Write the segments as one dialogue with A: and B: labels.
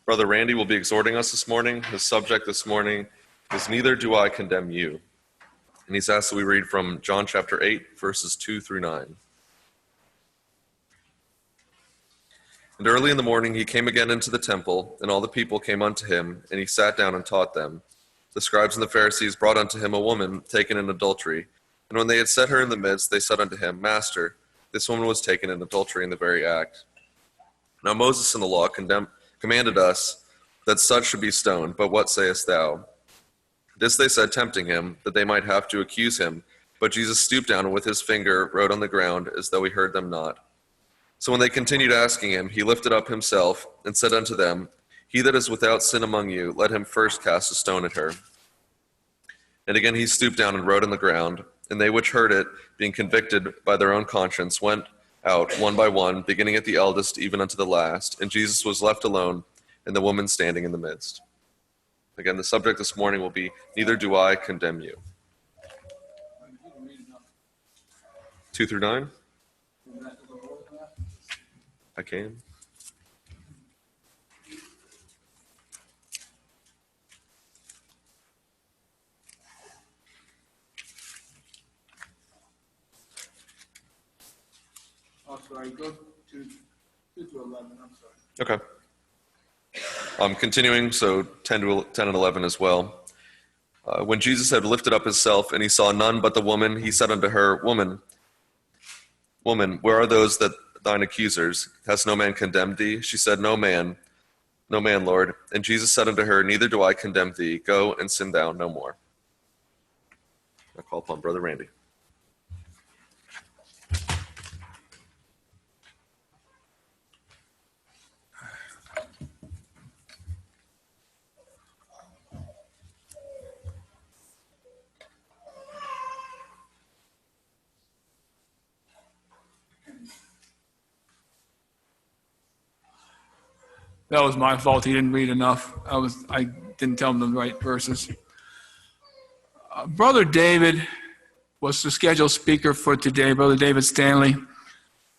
A: Brother Randy will be exhorting us this morning. His subject this morning is Neither Do I Condemn You. And he's asked that we read from John chapter 8, verses 2 through 9. And early in the morning he came again into the temple, and all the people came unto him, and he sat down and taught them. The scribes and the Pharisees brought unto him a woman taken in adultery. And when they had set her in the midst, they said unto him, Master, this woman was taken in adultery in the very act. Now Moses in the law commanded us that such should be stoned, but what sayest thou? This they said, tempting him, that they might have to accuse him. But Jesus stooped down and with his finger wrote on the ground, as though he heard them not. So when they continued asking him, he lifted up himself and said unto them, He that is without sin among you, let him first cast a stone at her. And again he stooped down and wrote on the ground. And they which heard it, being convicted by their own conscience, went out one by one, beginning at the eldest even unto the last. And Jesus was left alone, and the woman standing in the midst. Again, the subject this morning will be, Neither do I condemn you. 2 through 9? I can.
B: Oh, sorry, go to 2 to 11, I'm sorry.
A: Okay. Continuing, so 10 and 11 as well. When Jesus had lifted up himself, and he saw none but the woman, he said unto her, Woman, where are those that thine accusers? Has no man condemned thee? She said, No man, Lord. And Jesus said unto her, Neither do I condemn thee. Go and sin thou no more. I call upon Brother Randy.
B: That was my fault. He didn't read enough. I didn't tell him the right verses. Brother David was the scheduled speaker for today, Brother David Stanley,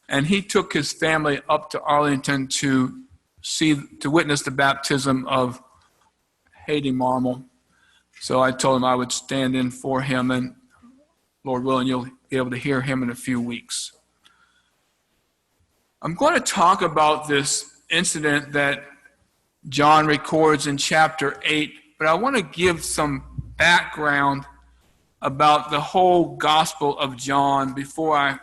B: and he took his family up to Arlington to witness the baptism of Haiti Marmel. So I told him I would stand in for him, and Lord willing, you'll be able to hear him in a few weeks. I'm going to talk about this incident that John records in chapter 8, but I want to give some background about the whole Gospel of John before I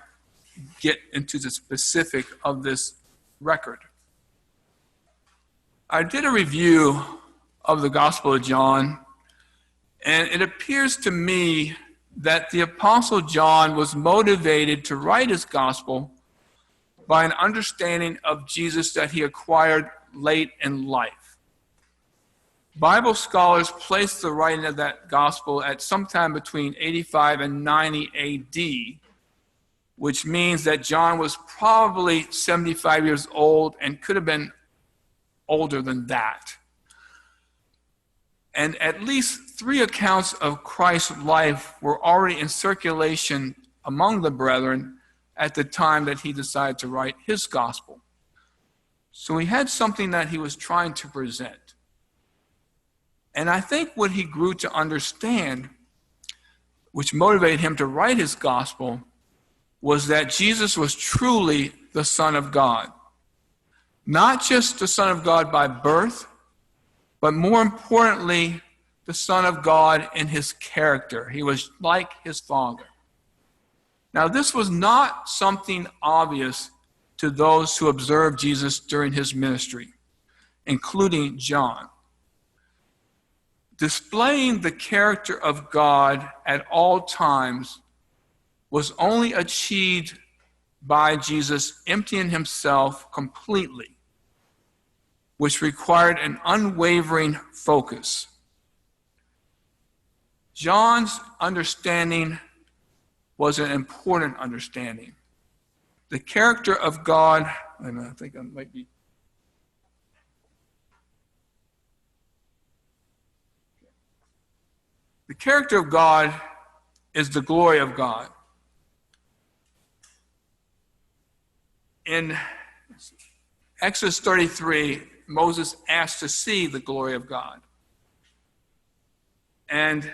B: get into the specific of this record. I did a review of the Gospel of John, and it appears to me that the Apostle John was motivated to write his Gospel by an understanding of Jesus that he acquired late in life. Bible scholars place the writing of that gospel at sometime between 85 and 90 AD, which means that John was probably 75 years old and could have been older than that. And at least 3 accounts of Christ's life were already in circulation among the brethren at the time that he decided to write his gospel. So he had something that he was trying to present. And I think what he grew to understand, which motivated him to write his gospel, was that Jesus was truly the Son of God. Not just the Son of God by birth, but more importantly, the Son of God in his character. He was like his Father. Now, this was not something obvious to those who observed Jesus during his ministry, including John. Displaying the character of God at all times was only achieved by Jesus emptying himself completely, which required an unwavering focus. John's understanding was an important understanding. The character of God, I think I might be. The character of God is the glory of God. In Exodus 33, Moses asked to see the glory of God. And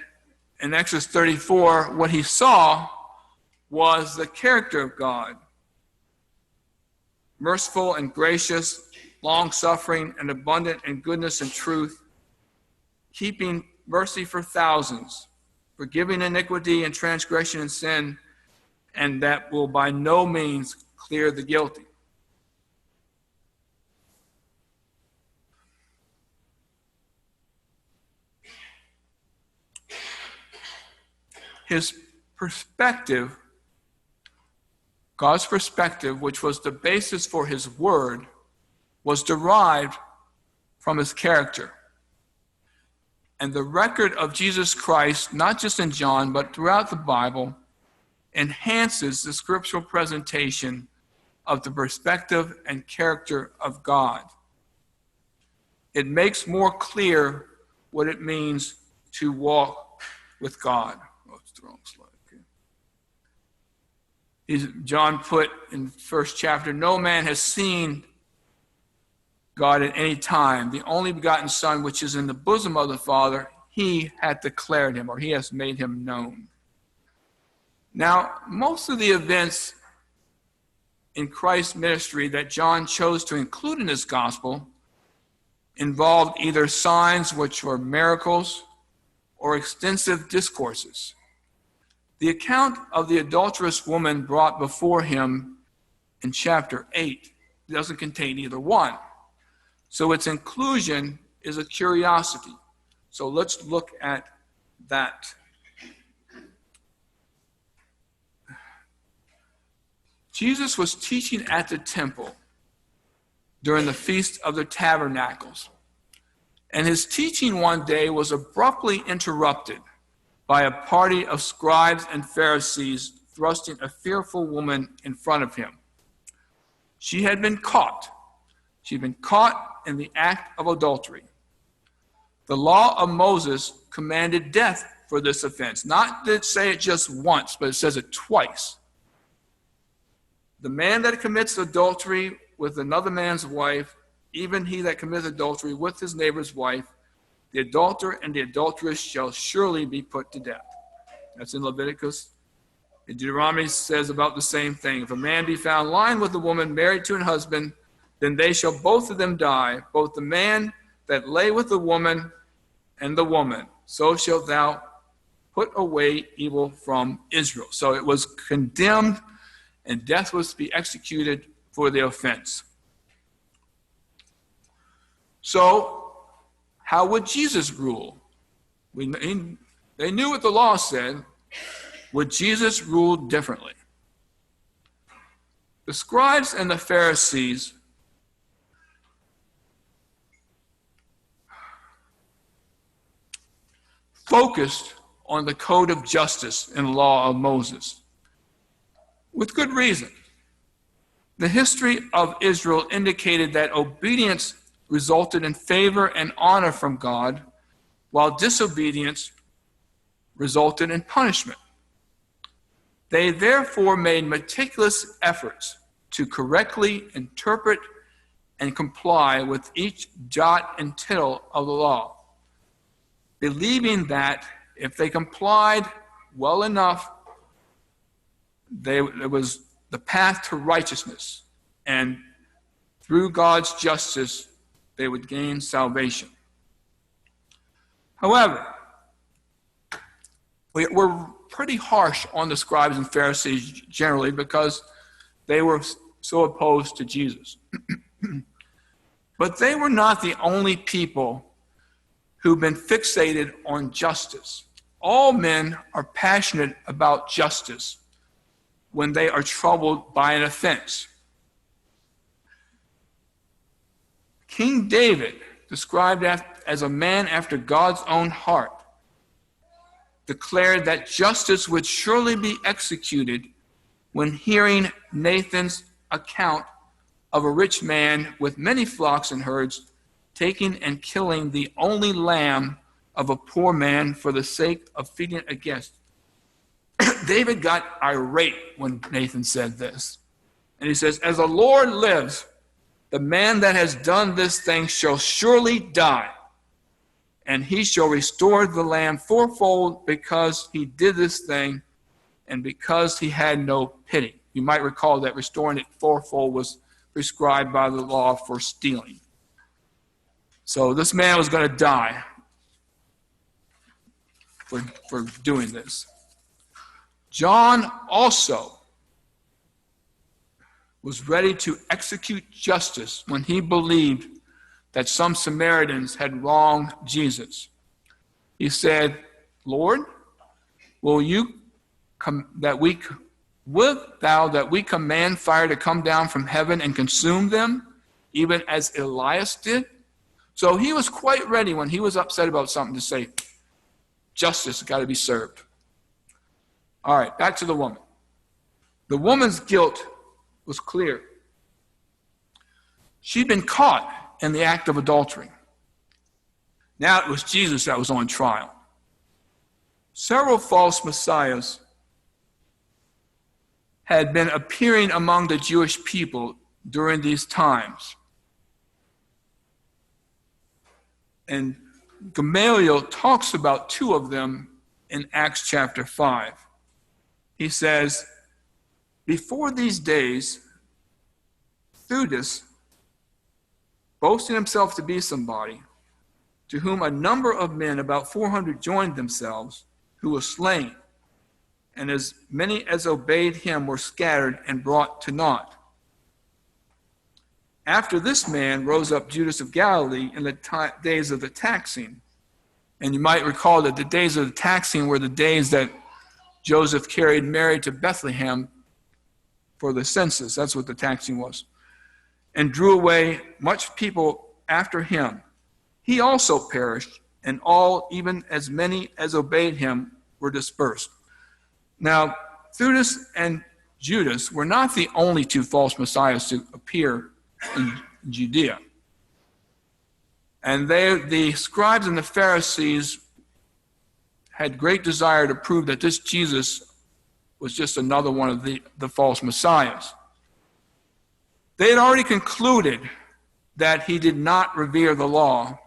B: in Exodus 34, what he saw was the character of God. Merciful and gracious, long-suffering and abundant in goodness and truth, keeping mercy for thousands, forgiving iniquity and transgression and sin, and that will by no means clear the guilty. His perspective, God's perspective, which was the basis for his word, was derived from his character. And the record of Jesus Christ, not just in John, but throughout the Bible, enhances the scriptural presentation of the perspective and character of God. It makes more clear what it means to walk with God. Oh, it's the wrong slide. Okay. John put in the first chapter, no man has seen God at any time. The only begotten Son, which is in the bosom of the Father, he hath declared him, or he has made him known. Now, most of the events in Christ's ministry that John chose to include in his gospel involved either signs, which were miracles, or extensive discourses. The account of the adulterous woman brought before him in chapter 8 doesn't contain either one. So its inclusion is a curiosity. So let's look at that. Jesus was teaching at the temple during the Feast of the Tabernacles. And his teaching one day was abruptly interrupted by a party of scribes and Pharisees thrusting a fearful woman in front of him. She had been caught. She'd been caught in the act of adultery. The law of Moses commanded death for this offense. Not to say it just once, but it says it twice. The man that commits adultery with another man's wife, even he that commits adultery with his neighbor's wife, the adulterer and the adulteress shall surely be put to death. That's in Leviticus. In Deuteronomy says about the same thing. If a man be found lying with a woman married to an husband, then they shall both of them die, both the man that lay with the woman and the woman. So shalt thou put away evil from Israel. So it was condemned, and death was to be executed for the offense. So, how would Jesus rule? They knew what the law said. Would Jesus rule differently? The scribes and the Pharisees focused on the code of justice and the law of Moses, with good reason. The history of Israel indicated that obedience resulted in favor and honor from God, while disobedience resulted in punishment. They therefore made meticulous efforts to correctly interpret and comply with each jot and tittle of the law, believing that if they complied well enough, it was the path to righteousness, and through God's justice, they would gain salvation. However, we're pretty harsh on the scribes and Pharisees generally because they were so opposed to Jesus. But they were not the only people who've been fixated on justice. All men are passionate about justice when they are troubled by an offense. King David, described as a man after God's own heart, declared that justice would surely be executed when hearing Nathan's account of a rich man with many flocks and herds taking and killing the only lamb of a poor man for the sake of feeding a guest. David got irate when Nathan said this. And he says, as the Lord lives, the man that has done this thing shall surely die, and he shall restore the land fourfold because he did this thing and because he had no pity. You might recall that restoring it fourfold was prescribed by the law for stealing. So this man was going to die for doing this. John also was ready to execute justice when he believed that some Samaritans had wronged Jesus. He said, Lord, wilt thou that we command fire to come down from heaven and consume them, even as Elias did? So he was quite ready when he was upset about something to say, justice has got to be served. All right, back to the woman. The woman's guilt was clear. She'd been caught in the act of adultery. Now it was Jesus that was on trial. Several false messiahs had been appearing among the Jewish people during these times. And Gamaliel talks about two of them in Acts chapter 5. He says, before these days, Theudas, boasting himself to be somebody, to whom a number of men, about 400, joined themselves, who was slain, and as many as obeyed him were scattered and brought to naught. After this man rose up Judas of Galilee in the days of the taxing. And you might recall that the days of the taxing were the days that Joseph carried Mary to Bethlehem for the census. That's what the taxing was. And drew away much people after him. He also perished, and all, even as many as obeyed him, were dispersed. Now, Theudas and Judas were not the only two false messiahs to appear in Judea. And the scribes and the Pharisees had great desire to prove that this Jesus was just another one of the false messiahs. They had already concluded that he did not revere the law,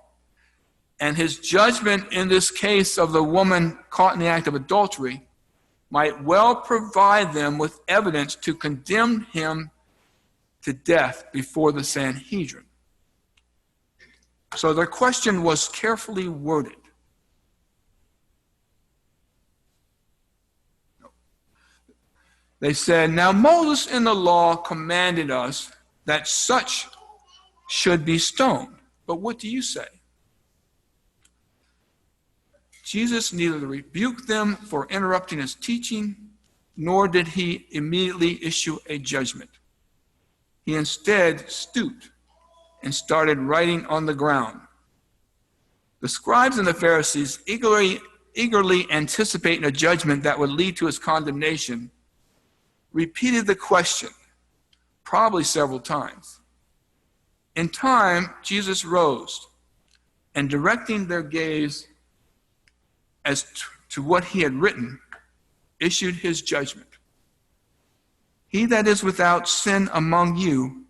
B: and his judgment in this case of the woman caught in the act of adultery might well provide them with evidence to condemn him to death before the Sanhedrin. So their question was carefully worded. They said, now Moses in the law commanded us that such should be stoned. But what do you say? Jesus neither rebuked them for interrupting his teaching, nor did he immediately issue a judgment. He instead stooped and started writing on the ground. The scribes and the Pharisees, eagerly anticipating a judgment that would lead to his condemnation, repeated the question, probably several times. In time, Jesus rose, and directing their gaze as to what he had written, issued his judgment. He that is without sin among you,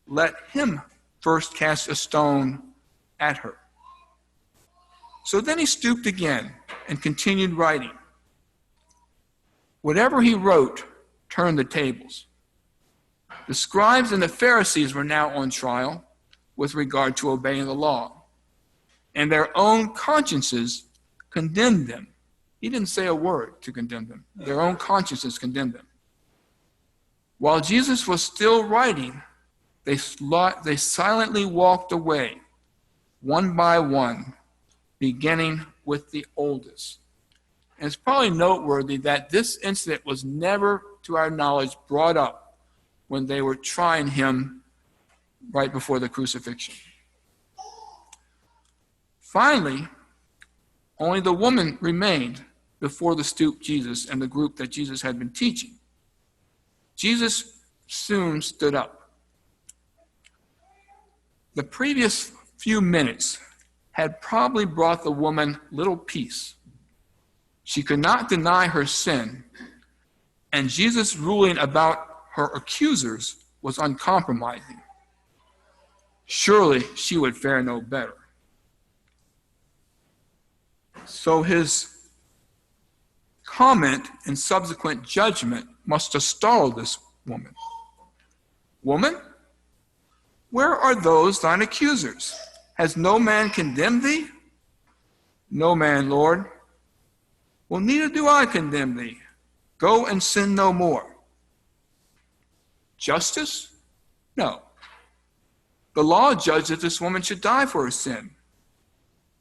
B: let him first cast a stone at her. So then he stooped again and continued writing. Whatever he wrote turned the tables. The scribes and the Pharisees were now on trial with regard to obeying the law, and their own consciences condemned them. He didn't say a word to condemn them. Their own consciences condemned them. While Jesus was still writing, they silently walked away, one by one, beginning with the oldest. And it's probably noteworthy that this incident was never, to our knowledge, brought up when they were trying him right before the crucifixion. Finally, only the woman remained before the stooped Jesus and the group that Jesus had been teaching. Jesus soon stood up. The previous few minutes had probably brought the woman little peace. She could not deny her sin, and Jesus' ruling about her accusers was uncompromising. surely she would fare no better. So his comment and subsequent judgment must have startled this woman. Woman, where are those thine accusers? Has no man condemned thee? No man, Lord. Well, neither do I condemn thee. Go and sin no more. Justice? No. The law judged that this woman should die for her sin.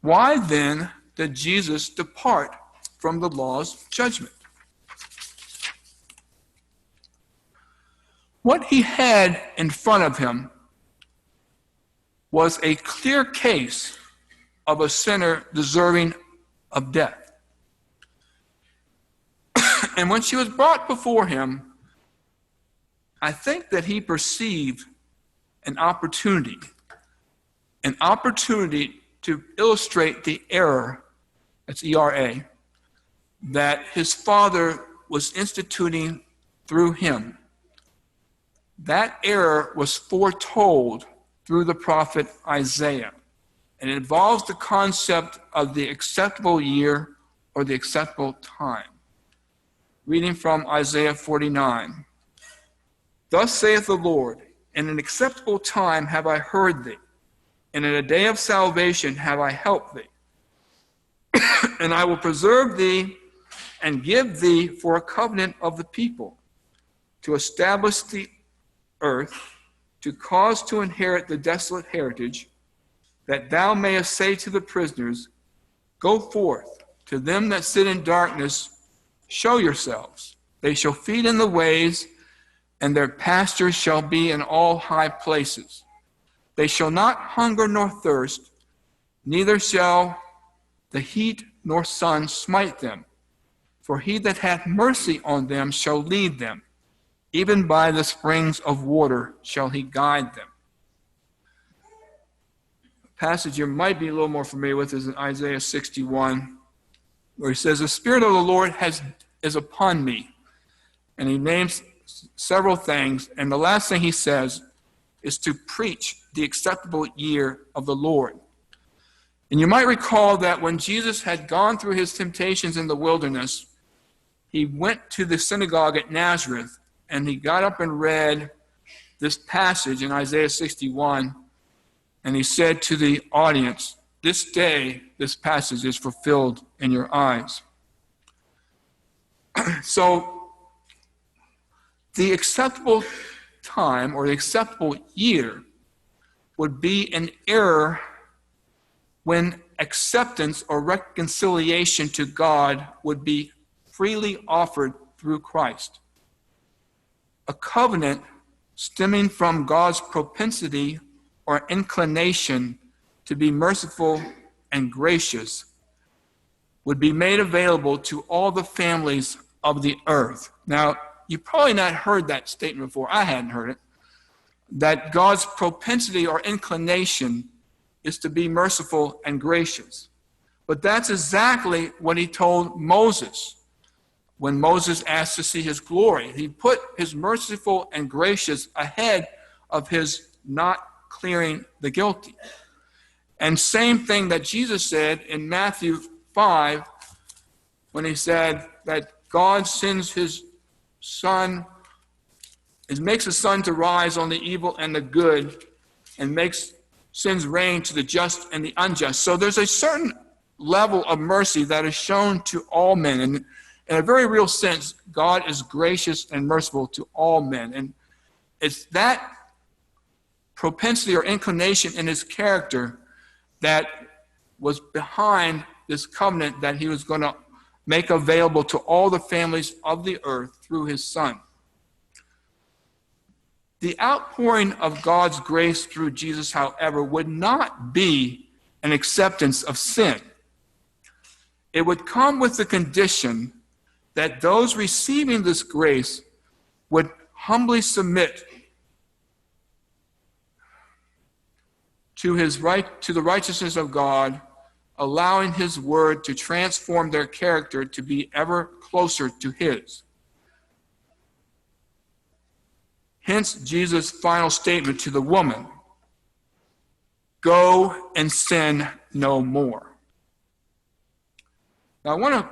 B: Why then did Jesus depart from the law's judgment? What he had in front of him was a clear case of a sinner deserving of death. And when she was brought before him, I think that he perceived an opportunity to illustrate the error, that's E-R-A, that his father was instituting through him. That error was foretold through the prophet Isaiah, and it involves the concept of the acceptable year or the acceptable time. Reading from Isaiah 49. Thus saith the Lord, in an acceptable time have I heard thee, and in a day of salvation have I helped thee. And I will preserve thee and give thee for a covenant of the people, to establish the earth, to cause to inherit the desolate heritage, that thou mayest say to the prisoners, go forth, to them that sit in darkness, show yourselves. They shall feed in the ways, and their pastures shall be in all high places. They shall not hunger nor thirst, neither shall the heat nor sun smite them. For he that hath mercy on them shall lead them. Even by the springs of water shall he guide them. A passage you might be a little more familiar with is in Isaiah 61, where he says, the Spirit of the Lord is upon me. And he names several things, and the last thing he says is to preach the acceptable year of the Lord. And you might recall that when Jesus had gone through his temptations in the wilderness, he went to the synagogue at Nazareth, and he got up and read this passage in Isaiah 61, and he said to the audience, this day, this passage is fulfilled in your eyes. So, the acceptable time or the acceptable year would be an error when acceptance or reconciliation to God would be freely offered through Christ. A covenant stemming from God's propensity or inclination to be merciful and gracious would be made available to all the families of the earth. Now, you've probably not heard that statement before. I hadn't heard it. That God's propensity or inclination is to be merciful and gracious. But that's exactly what he told Moses when Moses asked to see his glory. He put his merciful and gracious ahead of his not clearing the guilty. And same thing that Jesus said in Matthew 5 when he said that God sends his sun, it makes the sun to rise on the evil and the good, and sends rain to the just and the unjust. So there's a certain level of mercy that is shown to all men. And in a very real sense, God is gracious and merciful to all men. And it's that propensity or inclination in his character that was behind this covenant that he was going to make available to all the families of the earth through his Son. The outpouring of God's grace through Jesus, however, would not be an acceptance of sin. It would come with the condition that those receiving this grace would humbly submit to the righteousness of God, allowing his word to transform their character to be ever closer to his. Hence, Jesus' final statement to the woman, Go and sin no more. Now I want to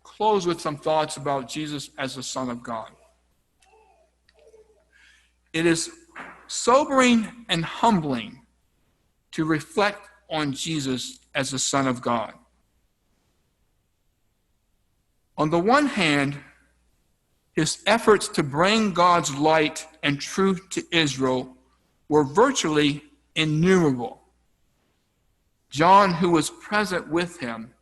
B: close with some thoughts about Jesus as the Son of God. It is sobering and humbling to reflect on Jesus as the Son of God. On the one hand, his efforts to bring God's light and truth to Israel were virtually innumerable. John, who was present with him,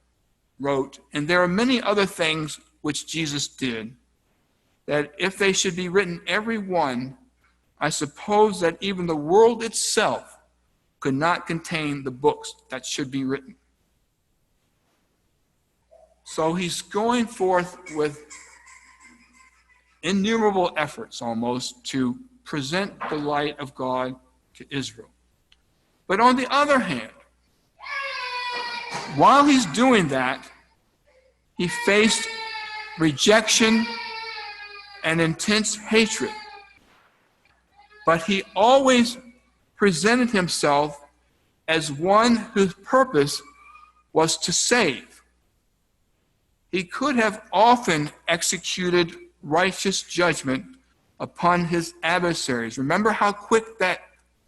B: wrote, "And there are many other things which Jesus did, that if they should be written every one, I suppose that even the world itself could not contain the books that should be written." So he's going forth with innumerable efforts almost to present the light of God to Israel. But on the other hand, while he's doing that, he faced rejection and intense hatred. But he always presented himself as one whose purpose was to save. He could have often executed righteous judgment upon his adversaries. Remember how quick that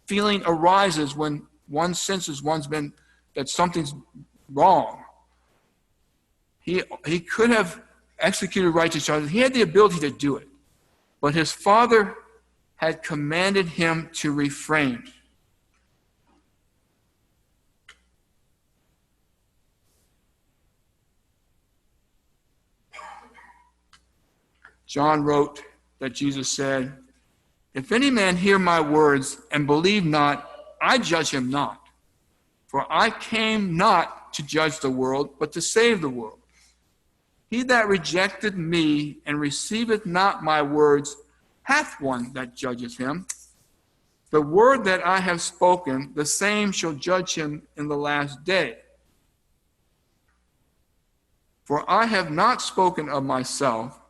B: feeling arises when one senses that something's wrong. He could have executed righteous judgment. He had the ability to do it. But his Father had commanded him to refrain. John wrote that Jesus said, "If any man hear my words and believe not, I judge him not. For I came not to judge the world, but to save the world. He that rejecteth me and receiveth not my words hath one that judgeth him. The word that I have spoken, the same shall judge him in the last day. For I have not spoken of myself,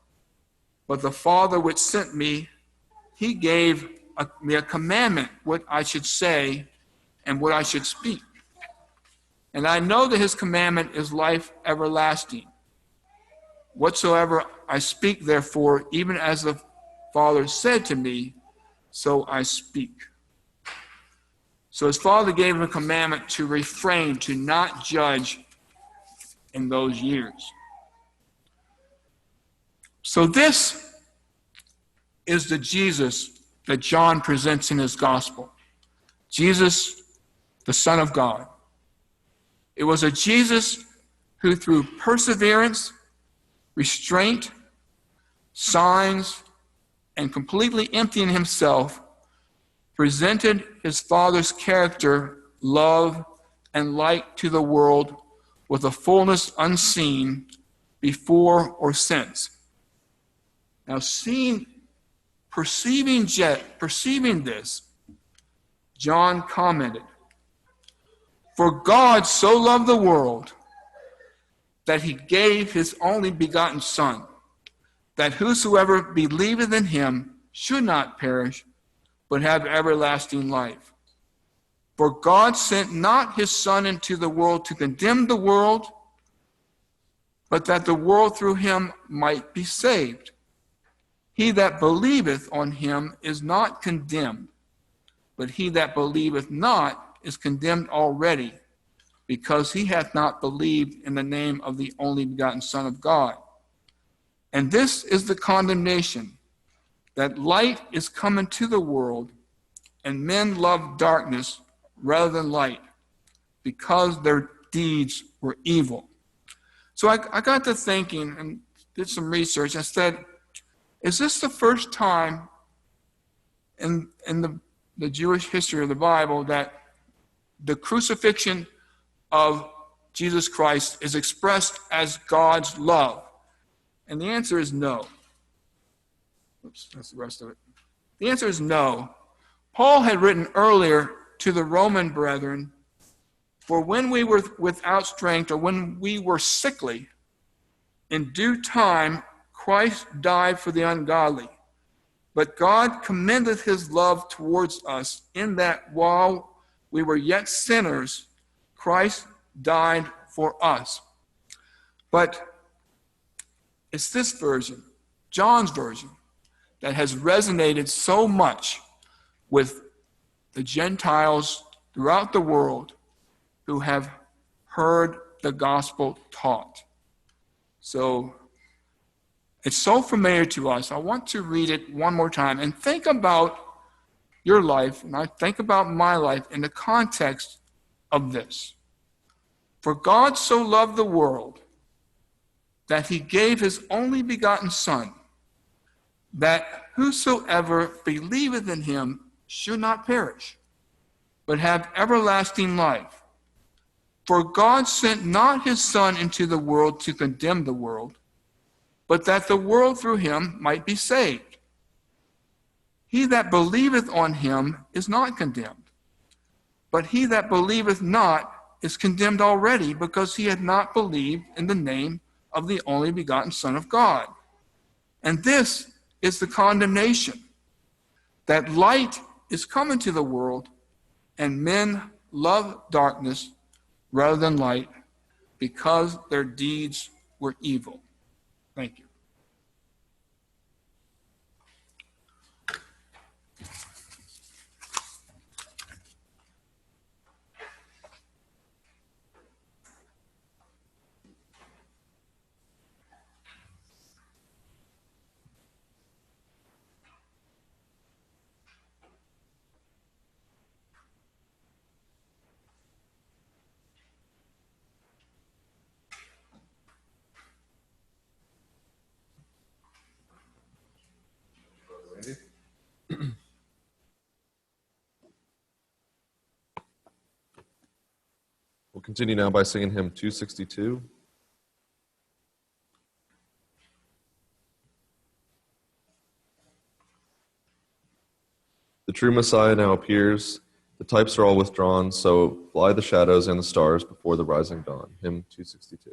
B: but the Father which sent me, he gave me a commandment, what I should say and what I should speak. And I know that his commandment is life everlasting. Whatsoever I speak, therefore, even as the Father said to me, so I speak." So his Father gave him a commandment to refrain, to not judge in those years. So this is the Jesus that John presents in his gospel. Jesus, the Son of God. It was a Jesus who, through perseverance, restraint, signs, and completely emptying himself, presented his Father's character, love, and light to the world with a fullness unseen before or since. Now, perceiving this, John commented, "For God so loved the world that he gave his only begotten Son, that whosoever believeth in him should not perish, but have everlasting life. For God sent not his Son into the world to condemn the world, but that the world through him might be saved. He that believeth on him is not condemned, but he that believeth not is condemned already, because he hath not believed in the name of the only begotten Son of God. And this is the condemnation, that light is come into the world, and men love darkness rather than light, because their deeds were evil." So I got to thinking and did some research. I said, is this the first time in the Jewish history of the Bible that the crucifixion of Jesus Christ is expressed as God's love? And the answer is no. Oops, that's the rest of it. The answer is no. Paul had written earlier to the Roman brethren, "For when we were without strength, or when we were sickly, in due time Christ died for the ungodly. But God commendeth his love towards us, in that while we were yet sinners, Christ died for us. But it's this version, John's version, that has resonated so much with the Gentiles throughout the world who have heard the gospel taught. So it's so familiar to us. I want to read it one more time and think about your life, and I think about my life in the context of this. For God so loved the world that he gave his only begotten Son, that whosoever believeth in him should not perish, but have everlasting life. For God sent not his Son into the world to condemn the world, but that the world through him might be saved. He that believeth on him is not condemned, but he that believeth not is condemned already, because he had not believed in the name of the only begotten Son of God. And this is the condemnation, that light is come into the world, and men love darkness rather than light, because their deeds were evil. Thank you.
A: We'll continue now by singing hymn 262. The true Messiah now appears. The types are all withdrawn, so fly the shadows and the stars before the rising dawn. Hymn 262.